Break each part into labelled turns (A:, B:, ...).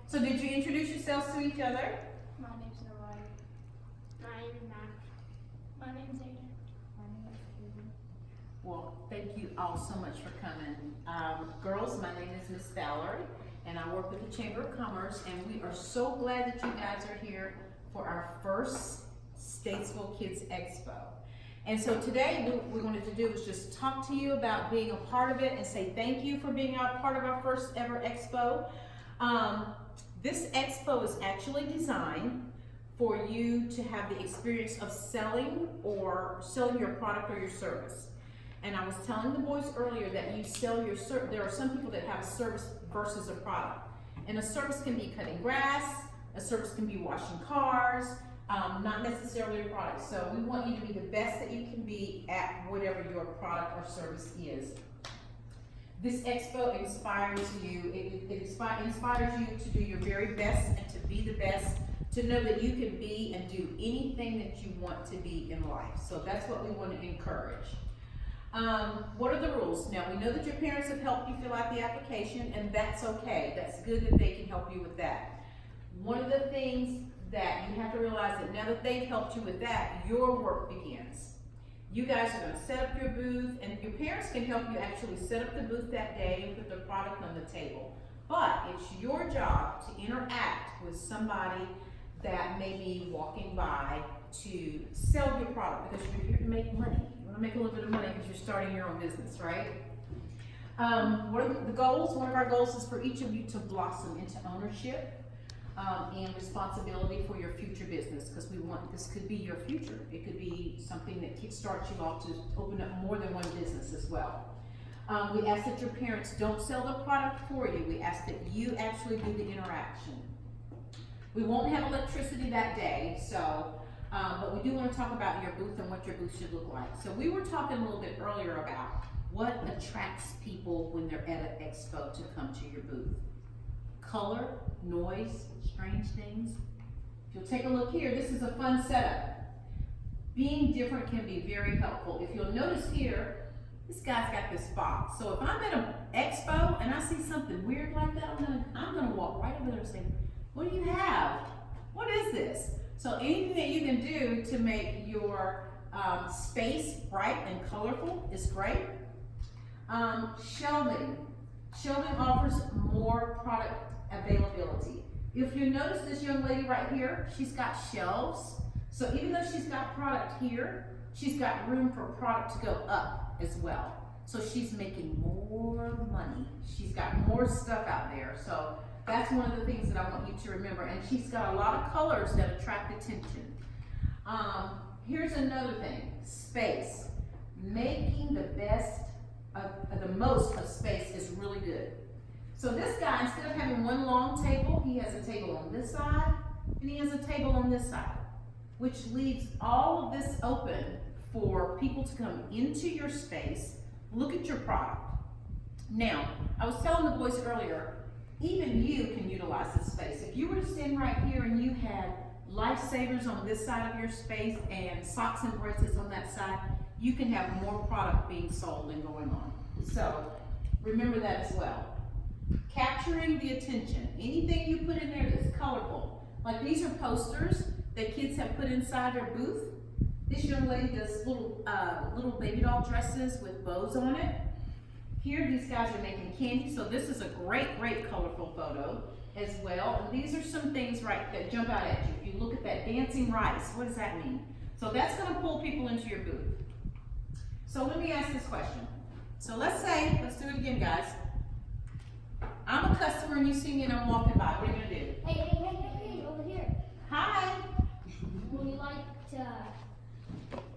A: So did you introduce yourselves to each other?
B: My name's Narayan. My name is Max. My name's Aiden. My name is Kaden.
A: Well, thank you all so much for coming. Girls, my name is Miss Valerie, and I work with the Chamber of Commerce, and we are so glad that you guys are here for our first Statesville Kids Expo. And so today, what we wanted to do was just talk to you about being a part of it and say thank you for being a part of our first ever Expo. This Expo is actually designed for you to have the experience of selling your product or your service. And I was telling the boys earlier that you sell your service. There are some people that have a service versus a product. And a service can be cutting grass, a service can be washing cars, not necessarily a product. So we want you to be the best that you can be at whatever your product or service is. This Expo inspires you. It inspires you to do your very best and to be the best, to know that you can be and do anything that you want to be in life. So that's what we want to encourage. What are the rules? Now, we know that your parents have helped you fill out the application, and that's okay. That's good that they can help you with that. One of the things that you have to realize that now that they've helped you with that, your work begins. You guys are going to set up your booth, and your parents can help you actually set up the booth that day and put the product on the table. But it's your job to interact with somebody that may be walking by to sell your product, because you're here to make money. You want to make a little bit of money because you're starting your own business, right? What are the goals? One of our goals is for each of you to blossom into ownership and responsibility for your future business, because this could be your future. It could be something that kickstarts you off to open up more than one business as well. We ask that your parents don't sell the product for you. We ask that you actually do the interaction. We won't have electricity that day, so but we do want to talk about your booth and what your booth should look like. So we were talking a little bit earlier about what attracts people when they're at an expo to come to your booth. Color, noise, strange things. If you'll take a look here, this is a fun setup. Being different can be very helpful. If you'll notice here, this guy's got this box. So if I'm at an expo and I see something weird like that, I'm gonna walk right over there and say, what do you have? What is this? So anything that you can do to make your space bright and colorful is great. Shelving. Shelving offers more product availability. If you notice this young lady right here, she's got shelves. So even though she's got product here, she's got room for product to go up as well. So she's making more money. She's got more stuff out there. So that's one of the things that I want you to remember. And she's got a lot of colors that attract attention. Here's another thing, space. Making the most of space is really good. So this guy, instead of having one long table, he has a table on this side, and he has a table on this side, which leaves all of this open for people to come into your space, look at your product. Now, I was telling the boys earlier, even you can utilize this space. If you were to stand right here and you had lifesavers on this side of your space and socks and bracelets on that side, you can have more product being sold and going on. So remember that as well. Capturing the attention. Anything you put in there that's colorful. Like these are posters that kids have put inside their booth. This young lady does little baby doll dresses with bows on it. Here these guys are making candy, so this is a great colorful photo as well. And these are some things that jump out at you. If you look at that dancing rice, what does that mean? So that's going to pull people into your booth. So let me ask this question. So let's do it again, guys. I'm a customer and you see me and I'm walking by. What are you going to do?
B: Hey, over here.
A: Hi.
B: Would you like to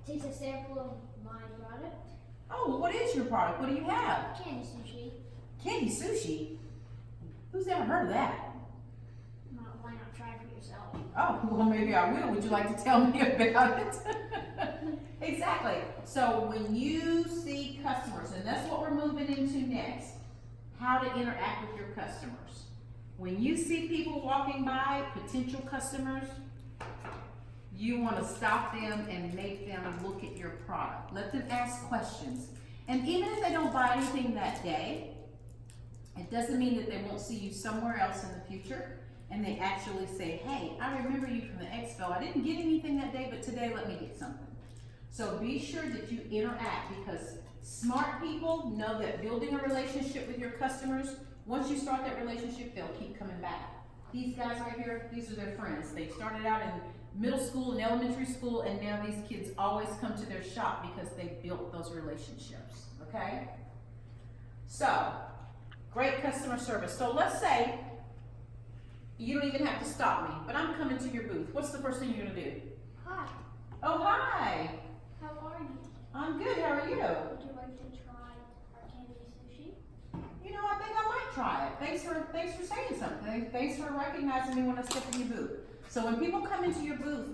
B: taste a sample of my product?
A: Oh, what is your product? What do you have?
B: Candy sushi.
A: Candy sushi? Who's ever heard of that?
B: Why not try for yourself?
A: Oh, well, maybe I will. Would you like to tell me about it? Exactly. So when you see customers, and that's what we're moving into next, how to interact with your customers. When you see people walking by, potential customers, you want to stop them and make them look at your product. Let them ask questions. And even if they don't buy anything that day, it doesn't mean that they won't see you somewhere else in the future. and they actually say, hey, I remember you from the Expo. I didn't get anything that day, but today let me get something. So be sure that you interact, because smart people know that building a relationship with your customers, once you start that relationship, they'll keep coming back. These guys right here, these are their friends. They started out in middle school and elementary school, and now these kids always come to their shop because they built those relationships, okay? So, great customer service. So let's say you don't even have to stop me, but I'm coming to your booth. What's the first thing you're gonna do?
B: Hi,
A: Oh, hi.
B: how are you?
A: I'm good, how are you?
B: Would you like to try our candy sushi?
A: You know, I think I might try it. Thanks for saying something. Thanks for recognizing me when I step in your booth. So when people come into your booth,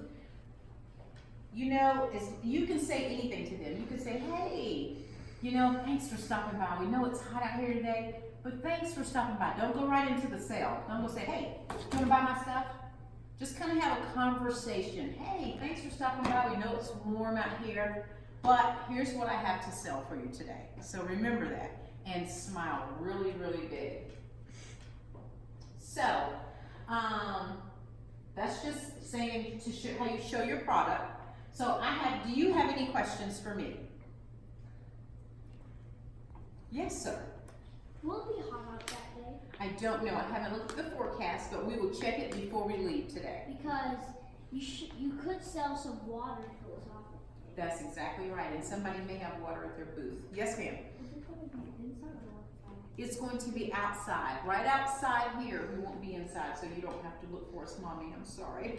A: you know, you can say anything to them. You can say, hey, you know, thanks for stopping by. We know it's hot out here today, but thanks for stopping by. Don't go right into the sale. Don't go say, hey, you wanna buy my stuff? Just kind of have a conversation. Hey, thanks for stopping by. We know it's warm out here, but here's what I have to sell for you today. So remember that, and smile really, really big. So, that's just saying to show how you show your product. So do you have any questions for me? You sir.
B: Will it be hot out that day?
A: I don't know, I haven't looked at the forecast, but we will check it before we leave today.
B: Because you could sell some water if it was hot.
A: That's exactly right, and somebody may have water at their booth. Yes, ma'am?
B: Is it going to be inside or outside?
A: It's going to be outside, right outside here. We won't be inside, so you don't have to look for us, Mommy, I'm sorry.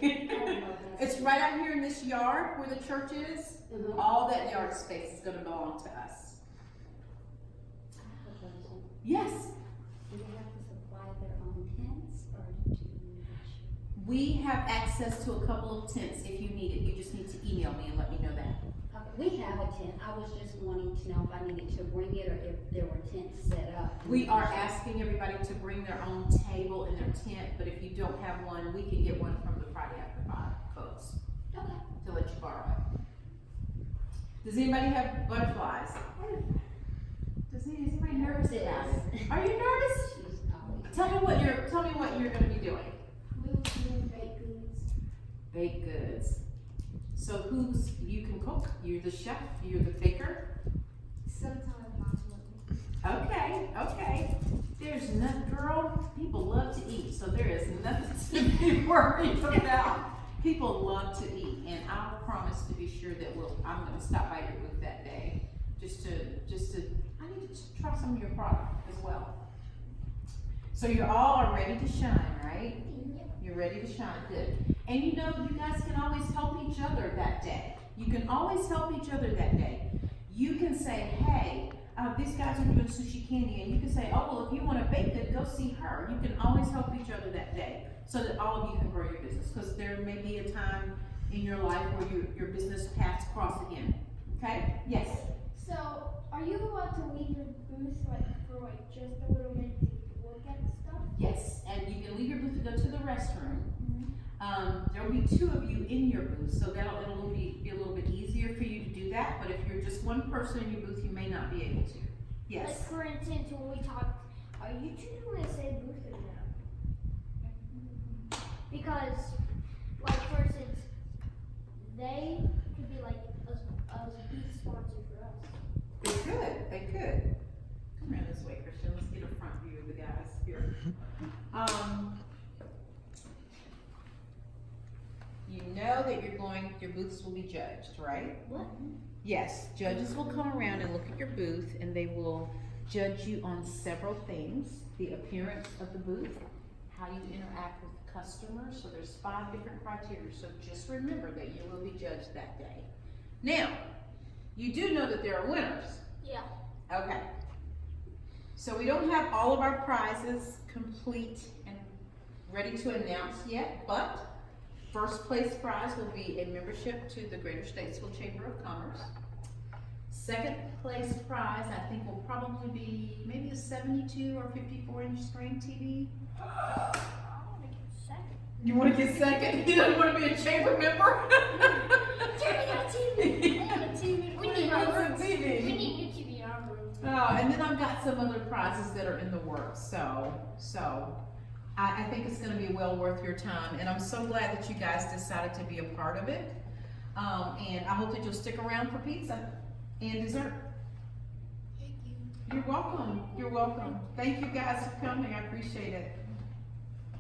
A: It's right out here in this yard where the church is. All that yard space is gonna belong to us. Yes?
C: Do they have to supply their own tents, or do you?
A: We have access to a couple of tents if you need it. You just need to email me and let me know that.
C: We have a tent. I was just wanting to know if I needed to bring it or if there were tents set up.
A: We are asking everybody to bring their own table and their tent, but if you don't have one, we can get one from the Friday After 5 folks
B: Okay.
A: to let you borrow it. Does anybody have butterflies? Is anybody nervous about it? Are you nervous?
C: She's always.
A: Tell me what you're going to be doing.
B: We will do baked goods.
A: Baked goods. So you can cook? You're the chef? You're the baker?
B: Sometimes possibly.
A: Okay. There's nothing, girl. People love to eat, so there is nothing to be worried about. People love to eat, and I'll promise to be sure that I'm going to stop by your booth that day, just to. I need to try some of your product as well. So you're all ready to shine, right?
B: Yep.
A: You're ready to shine, good. And you know, you guys can always help each other that day. You can always help each other that day. You can say, hey, these guys are doing sushi candy, and you can say, oh, well, if you want to bake it, go see her. You can always help each other that day so that all of you can grow your business, because there may be a time in your life where your business paths cross again. Okay? Yes?
B: So, are you allowed to leave your booth for just a little bit to look at stuff?
A: Yes, and you can leave your booth to go to the restroom. There will be 2 of you in your booth, so it'll be a little bit easier for you to do that, but if you're just one person in your booth, you may not be able to. Yes?
B: Like, for instance, when we talked, are you two going to say booth or no? Because, like, for instance, they could be like a booth sponsor for us.
A: They could. Come around this way, Christian, let's get a front view of the guys here. You know that your booths will be judged, right?
B: What?
A: Yes, judges will come around and look at your booth, and they will judge you on several things: the appearance of the booth, how you interact with customers. So there's 5 different criteria. So just remember that you will be judged that day. Now, you do know that there are winners.
B: Yeah.
A: Okay. So we don't have all of our prizes complete and ready to announce yet, but first place prize will be a membership to the Greater Statesville Chamber of Commerce. Second place prize, I think, will probably be maybe a 72 or 54-inch screen TV.
B: I want to get second.
A: You want to get second? You don't want to be a chamber member?
B: Jeremy got a TV. I got a TV. We need
A: What's
B: our
A: a
B: room.
A: TV?
B: We need new TV in our room.
A: Oh, and then I've got some other prizes that are in the works. So I think it's gonna be well worth your time, and I'm so glad that you guys decided to be a part of it. And I hope that you'll stick around for pizza and dessert.
B: Thank you.
A: You're welcome, you're welcome. Thank you guys for coming, I appreciate it.